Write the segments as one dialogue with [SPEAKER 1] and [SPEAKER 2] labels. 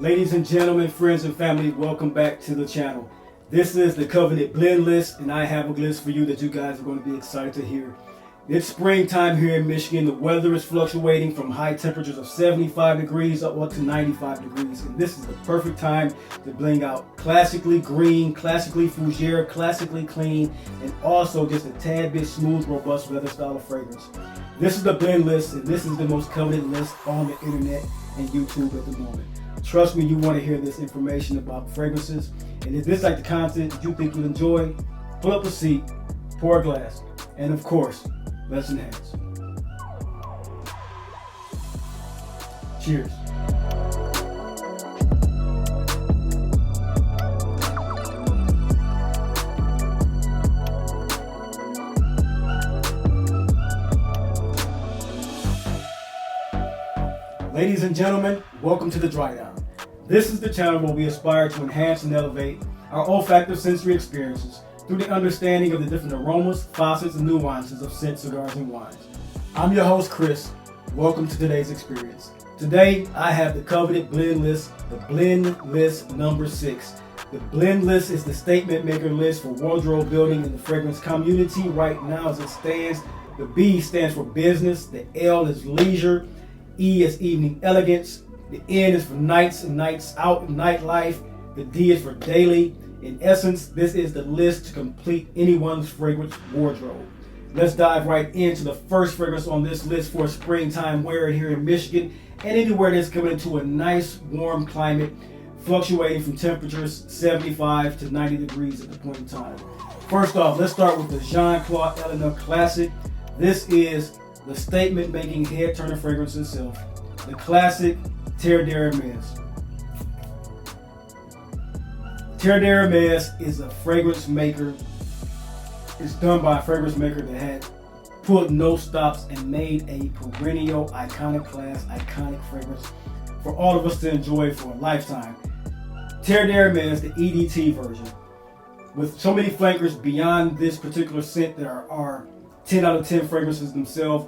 [SPEAKER 1] Ladies and gentlemen, friends and family, welcome back to the channel. This is the Covenant blend list, and I have a list for you that you guys are going to be excited to hear. It's springtime here in Michigan. The weather is fluctuating from high temperatures of 75 degrees up to 95 degrees, and this is the perfect time to bring out classically green, classically fougere, classically clean, and also just a tad bit smooth, robust leather style of fragrance. This is the blend list, and this is the most coveted list on the internet and YouTube at the moment. Trust me, you want to hear this information about fragrances. And if this is like the content that you think you'll enjoy, pull up a seat, pour a glass, and of course, let's enhance. Cheers. Ladies and gentlemen, welcome to the Dry Down. This is the channel where we aspire to enhance and elevate our olfactive sensory experiences through the understanding of the different aromas, facets, and nuances of scent, cigars, and wines. I'm your host, Chris. Welcome to today's experience. Today, I have the coveted blend list, the blend list number 6. The blend list is the statement maker list for wardrobe building in the fragrance community right now as it stands. The B stands for business, the L is leisure, E is evening elegance, the N is for nights and nights out and nightlife, the D is for daily. In essence, this is the list to complete anyone's fragrance wardrobe. Let's dive right into the first fragrance on this list for springtime wear here in Michigan and anywhere that's coming into a nice warm climate, fluctuating from temperatures 75 to 90 degrees at the point in time. First off, let's start with the Jean-Claude Eleanor Classic. This is the statement-making head-turner fragrance itself, the classic TERRE de HERMES. TERRE de HERMES is a fragrance maker. It's done by a fragrance maker that had put no stops and made a perennial, iconic class, iconic fragrance for all of us to enjoy for a lifetime. TERRE de HERMES, the EDT version. With so many flankers beyond this particular scent, there are 10 out of 10 fragrances themselves.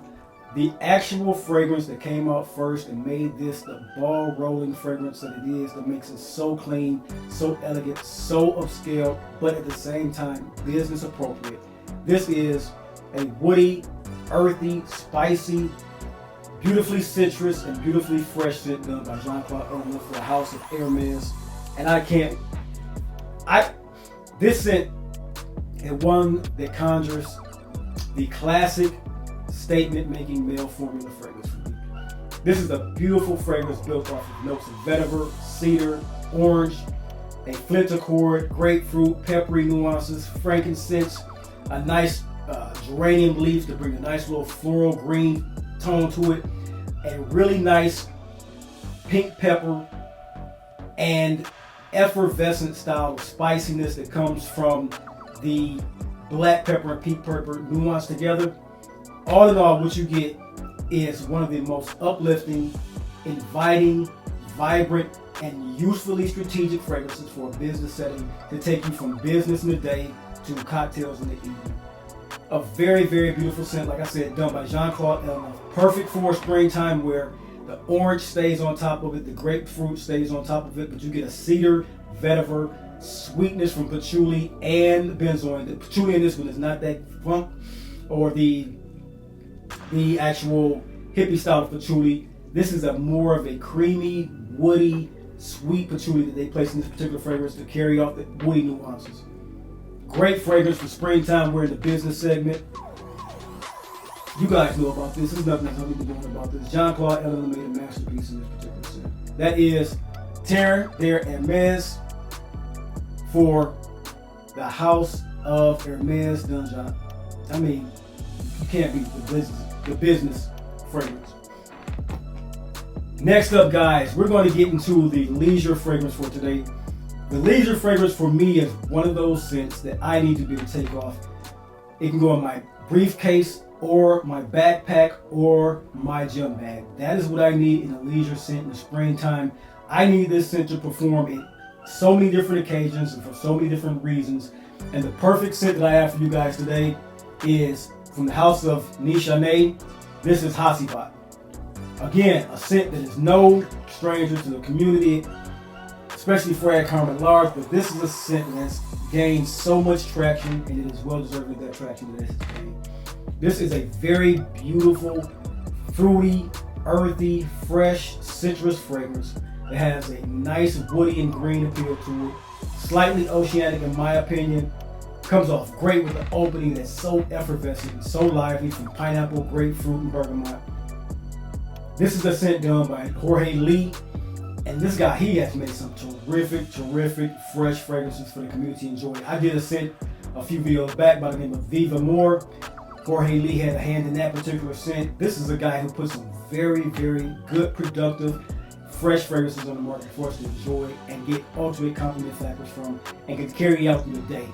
[SPEAKER 1] The actual fragrance that came out first and made this the ball rolling fragrance that it is, that makes it so clean, so elegant, so upscale, but at the same time business appropriate. This is a woody, earthy, spicy, beautifully citrus and beautifully fresh scent done by Jean-Claude Eleanor for the House of Hermes. And this scent is one that conjures the classic statement-making male formula fragrance for me. This is a beautiful fragrance built off of notes of vetiver, cedar, orange, a flint accord, grapefruit, peppery nuances, frankincense, a nice geranium leaf to bring a nice little floral green tone to it, a really nice pink pepper, and effervescent style of spiciness that comes from the black pepper and pink pepper nuance together. All in all, what you get is one of the most uplifting, inviting, vibrant, and usefully strategic fragrances for a business setting to take you from business in the day to cocktails in the evening. A very, very beautiful scent, like I said, done by Jean-Claude Eleanor. Perfect for springtime where the orange stays on top of it, the grapefruit stays on top of it, but you get a cedar, vetiver, sweetness from patchouli and benzoin. The patchouli in this one is not that funk or the actual hippie style of patchouli. This is a more of a creamy, woody, sweet patchouli that they place in this particular fragrance to carry off the woody nuances. Great fragrance for springtime. We're in the business segment. You guys know about this. There's nothing else I need to be doing about this. Jean-Claude Eleanor made a masterpiece in this particular scent. That is TERRE de HERMES for the House of Hermes Dungeon. I mean, you can't beat the business fragrance. Next up, guys, we're going to get into the leisure fragrance for today. The leisure fragrance for me is one of those scents that I need to be able to take off. It can go in my briefcase or my backpack or my gym bag. That is what I need in a leisure scent in the springtime. I need this scent to perform in so many different occasions and for so many different reasons. And the perfect scent that I have for you guys today is from the house of NISHANE. This is HACIVAT. Again, a scent that is no stranger to the community. especially Frag Carmen Large, but this is a scent that's gained so much traction, and it is well deserved with that traction that it has gained. This is a very beautiful, fruity, earthy, fresh citrus fragrance that has a nice woody and green appeal to it. Slightly oceanic in my opinion. Comes off great with an opening that's so effervescent and so lively from pineapple, grapefruit, and bergamot. This is a scent done by Jorge Lee. And this guy, he has made some terrific fresh fragrances for the community to enjoy. I did a scent a few videos back by the name of Viva More. Jorge Lee had a hand in that particular scent. This is a guy who puts some very good, productive, fresh fragrances on the market for us to enjoy and get ultimate compliment factors from and can carry out through the day.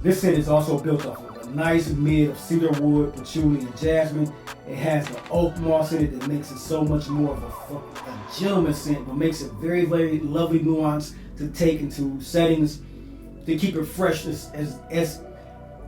[SPEAKER 1] This scent is also built off of a nice mid of cedarwood, patchouli, and jasmine. It has the oak moss in it that makes it so much more of a gentleman scent, but makes it very lovely nuance to take into settings to keep it fresh as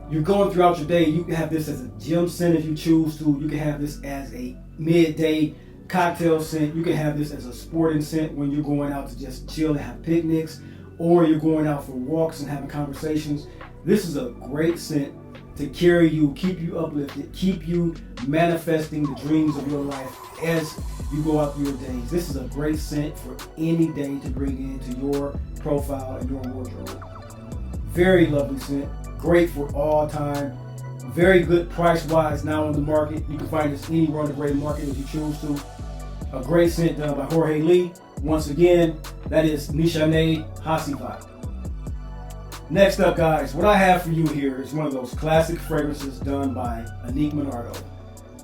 [SPEAKER 1] you're going throughout your day. You can have this as a gym scent if you choose to. You can have this as a midday cocktail scent. You can have this as a sporting scent when you're going out to just chill and have picnics, or you're going out for walks and having conversations. This is a great scent to carry you, keep you uplifted, keep you manifesting the dreams of your life as you go out through your days. This is a great scent for any day to bring into your profile and your wardrobe. Very lovely scent, great for all time, very good price-wise now on the market. You can find this anywhere on the gray market if you choose to. A great scent done by Jorge Lee. Once again, that is NISHANE HACIVAT. Next up, guys, what I have for you here is one of those classic fragrances done by Anique Minardo.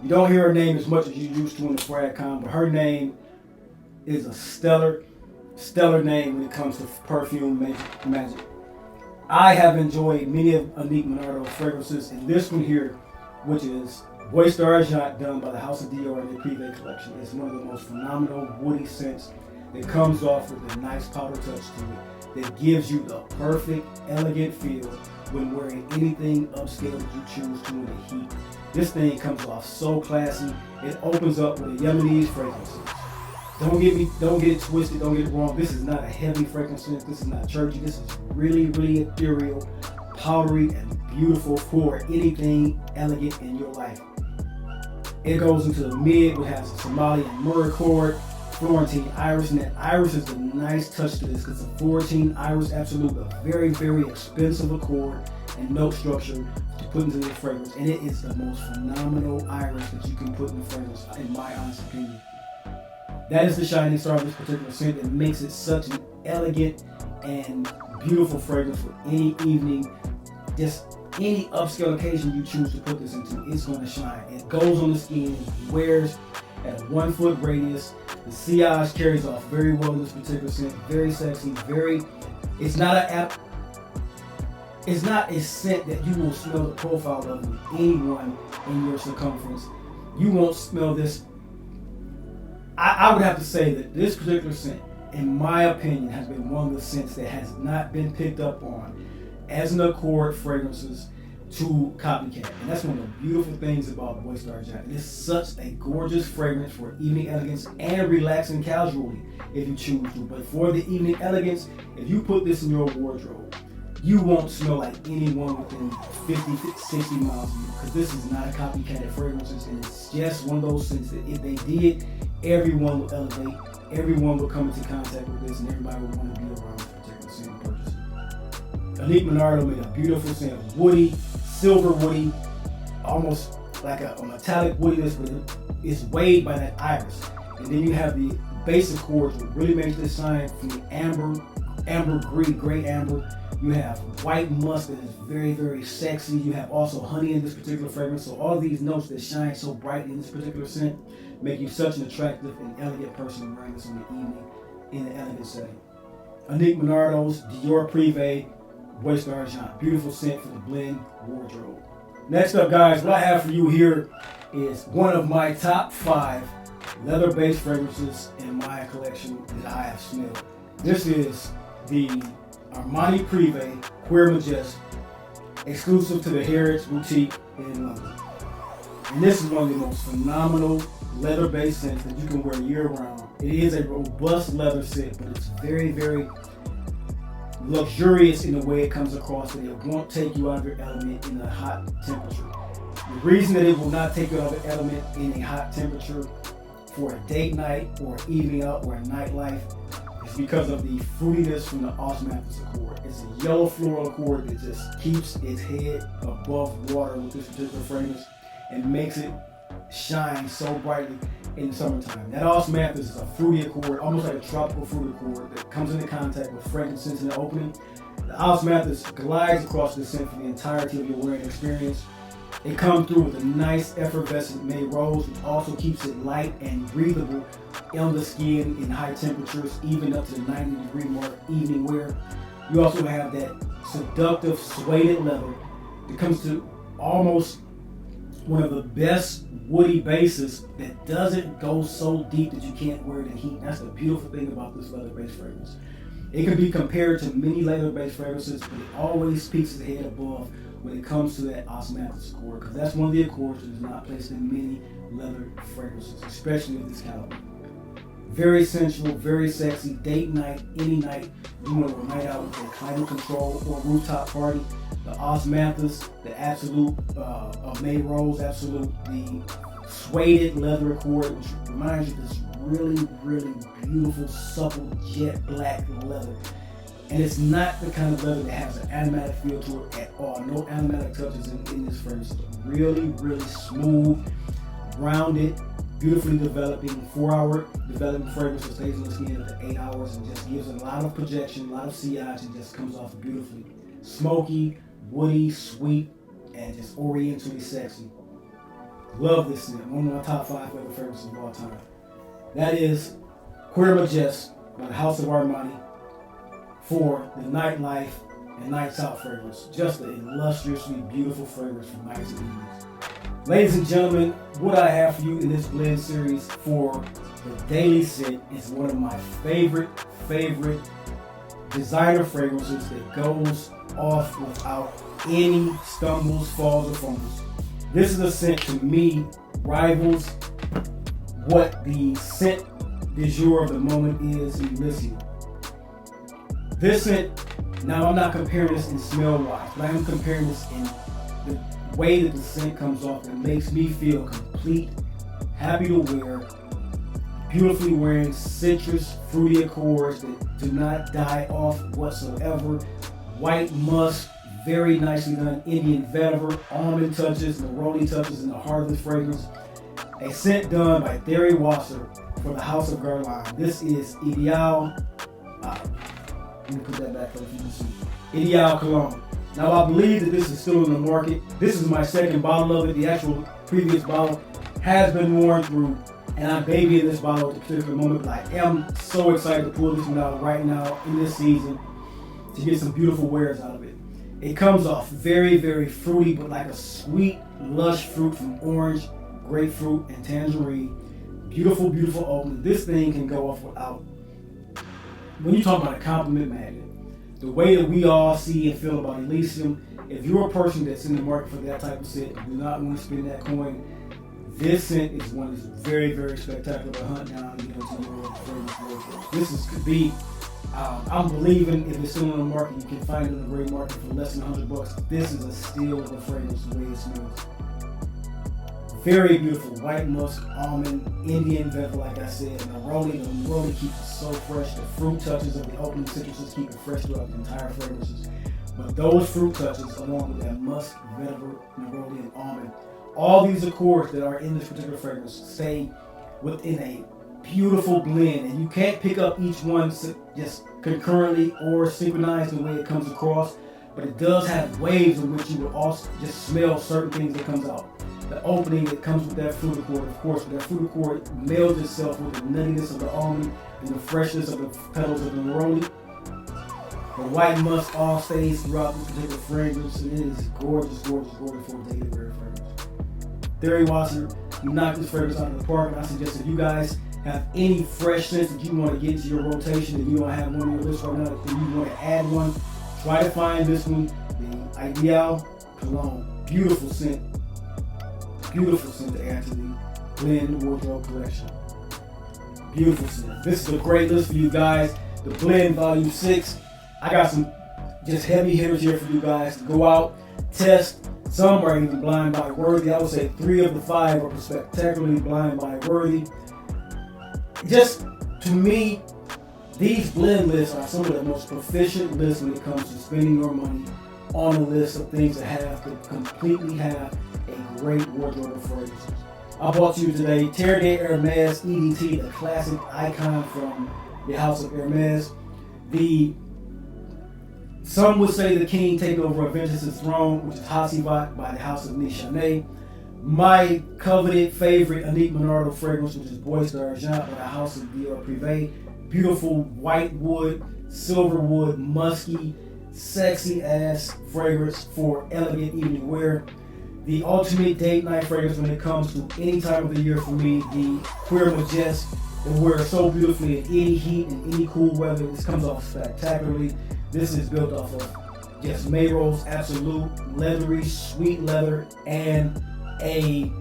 [SPEAKER 1] You don't hear her name as much as you used to in the Fragcom, but her name is a stellar name when it comes to perfume magic. I have enjoyed many of Anique Minardo's fragrances, and this one here, which is BOIS done by the House of DIOR in the PRIVE collection, is one of the most phenomenal woody scents that comes off with a nice powder touch to it that gives you the perfect, elegant feel when wearing anything upscale that you choose to in the heat. This thing comes off so classy. It opens up with a Yemenese fragrance. Don't get it twisted, don't get it wrong. This is not a heavy fragrance scent. This is not churchy. This is really ethereal, powdery, and beautiful for anything elegant in your life. It goes into the mid, which has a Somali and Myrrh chord, Florentine Iris, and that Iris is a nice touch to this because the Florentine Iris Absolute, a very expensive accord and note structure to put into the fragrance, and it is the most phenomenal iris that you can put in the fragrance, in my honest opinion. That is the shining star of this particular scent that makes it such an elegant and beautiful fragrance for any evening, just any upscale occasion you choose to put this into. It's going to shine. It goes on the skin, wears at a 1 foot radius. The sillage carries off very well in this particular scent. Very sexy. It's not a scent that you will smell the profile of with anyone in your circumference. You won't smell this. I would have to say that this particular scent, in my opinion, has been one of the scents that has not been picked up on as an accord fragrances to copycat. And that's one of the beautiful things about BOIS D'ARGENT. It is such a gorgeous fragrance for evening elegance and relaxing casually if you choose to. But for the evening elegance, if you put this in your wardrobe, you won't smell like anyone within 50, 60 miles of you, because this is not a copycat fragrances, and it's just one of those scents that if they did, everyone will elevate, everyone will come into contact with this, and everybody will want to be around this particular scent and purchase it. Anique Minardo made a beautiful scent, woody, silver woody, almost like a metallic woodiness, but it's weighed by that iris. And then you have the basic chords, which really makes this shine from the amber, gray amber. You have white musk that is very sexy. You have also honey in this particular fragrance. So all these notes that shine so bright in this particular scent make you such an attractive and elegant person wearing this on the evening in an elegant setting. Anique Minardo's DIOR PRIVE BOIS D'ARGENT. Beautiful scent for the blend wardrobe. Next up, guys, what I have for you here is one of my top 5 leather-based fragrances in my collection that I have smelled. This is the ARMANI PRIVE CUIR MAJESTE, exclusive to the Harrods Boutique in London. And this is one of the most phenomenal leather-based scents that you can wear year-round It is a robust leather scent, but it's very, very luxurious in the way it comes across, and it won't take you out of your element in a hot temperature. The reason that it will not take you out of your element in a hot temperature for a date night or an evening out or a nightlife is because of the fruitiness from the osmanthus accord. It's a yellow floral accord that just keeps its head above water with this particular fragrance and makes it shine so brightly in the summertime. That osmanthus is a fruity accord, almost like a tropical fruit accord that comes into contact with frankincense in the opening. The osmanthus glides across the scent for the entirety of your wearing experience. It comes through with a nice effervescent May rose, which also keeps it light and breathable on the skin in high temperatures, even up to the 90-degree mark evening wear. You also have that seductive suede leather that comes to almost one of the best woody bases that doesn't go so deep that you can't wear it in heat. That's the beautiful thing about this leather-based fragrance. It can be compared to many leather-based fragrances, but it always peaks its head above when it comes to that osmanthus accord, because that's one of the accords that is not placed in many leather fragrances, especially of this caliber. Very sensual, very sexy, date night, any night, doing a night out with a climate control or rooftop party. The osmanthus, the absolute May rose, absolute, the suede leather accord, which reminds you of this really, really beautiful, supple, jet black leather. And it's not the kind of leather that has an aromatic feel to it at all. No aromatic touches in this fragrance. Really, really smooth, rounded, beautifully developing, 4-hour developing fragrance that stays on the skin up to 8 hours and just gives a lot of projection, a lot of sillage, and just comes off beautifully. Smoky, woody, sweet, and just orientally sexy. Love this scent. One of my top 5 leather fragrances of all time. That is CUIR Majeste by the House of Armani for the nightlife and nights out fragrance. Just an illustriously beautiful fragrance for nights and evenings. Ladies and gentlemen, what I have for you in this blend series for the daily scent is one of my favorite designer fragrances that goes off without any stumbles, falls, or fumbles. This is a scent to me rivals what the scent du jour of the moment is in Elysium. This scent, now I'm not comparing this in smell wise, but I am comparing this in the way that the scent comes off and makes me feel complete, happy to wear, beautifully wearing citrus, fruity accords that do not die off whatsoever. White musk, very nicely done, Indian vetiver, almond touches, neroli touches in the heart of the fragrance. A scent done by TERRE for the House of GUERLAIN. This is Ideal. Let me put that back so you can see. Ideal Cologne. Now I believe that this is still in the market. This is my second bottle of it. The actual previous bottle has been worn through, and I'm babying this bottle at the particular moment. But I am so excited to pull this one out right now in this season to get some beautiful wears out of it. It comes off very, very fruity, but like a sweet, lush fruit from orange, grapefruit, and tangerine. Beautiful, beautiful opening. This thing can go off without. When you talk about a compliment magnet, the way that we all see and feel about Elysium, if you're a person that's in the market for that type of scent, do not want to spend that coin, this scent is one that's very, very spectacular to hunt down and get into your fragrance. This could be, I'm believing if it's still in the market, you can find it in the gray market for less than $100. This is a steal of a fragrance the way it smells. Very beautiful, white musk, almond, Indian vetiver, like I said. Neroli keeps it so fresh. The fruit touches of the opening citruses keep it fresh throughout the entire fragrances. But those fruit touches, along with that musk, vetiver, neroli, and almond, all these accords that are in this particular fragrance stay within a beautiful blend. And you can't pick up each one just concurrently or synchronized the way it comes across. But it does have waves in which you will also just smell certain things that comes out. The opening that comes with that fruit accord, of course, that fruit accord melds itself with the nuttiness of the almond and the freshness of the petals of the neroli. The white musk all stays throughout this particular fragrance, and it is gorgeous, gorgeous, gorgeous for a daily wear fragrance. TERRE, you knocked this fragrance out of the park, and I suggest if you guys have any fresh scents that you want to get into your rotation and you don't have one on your list right now, and you want to add one, try to find this one, the Ideal Cologne. Beautiful scent. Beautiful scent to add to the B.L.E.N.D wardrobe collection. Beautiful scent. This is a great list for you guys. The Blend Volume 6. I got some just heavy hitters here for you guys to go out, test. Some are even blind buy worthy. I would say 3 of the 5 are spectacularly blind buy worthy. Just to me, these blend lists are some of the most proficient lists when it comes to spending your money on a list of things that have to completely have a great wardrobe of fragrances. I brought you today TERRE de HERMES EDT, the classic icon from the House of Hermes. Some would say the king taking over Vengeance's throne, which is HACIVAT by the House of NISHANE. My coveted favorite Annick Monardo fragrance, which is BOIS d'Argent by the House of DIOR PRIVE. Beautiful white wood, silver wood, musky, sexy ass fragrance for elegant evening wear. The ultimate date night fragrance when it comes to any time of the year for me, the CUIR Majeste. It wears so beautifully in any heat and any cool weather. This comes off spectacularly. This is built off of just Melrose Absolute, leathery, sweet leather, and a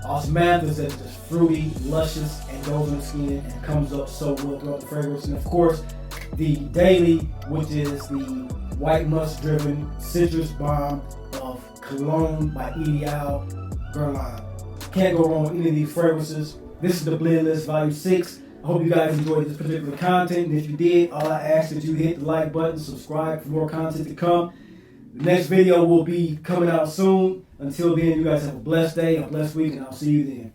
[SPEAKER 1] osmanthus that is just fruity, luscious, and goes in the skin and comes up so well throughout the fragrance. And of course, the Daily, which is the white musk-driven citrus bomb of Cologne by GUERLAIN. Can't go wrong with any of these fragrances. This is the Blend List Volume 6. I hope you guys enjoyed this particular content. And if you did, all I ask is that you hit the like button, subscribe for more content to come. The next video will be coming out soon. Until then, you guys have a blessed day, a blessed week, and I'll see you then.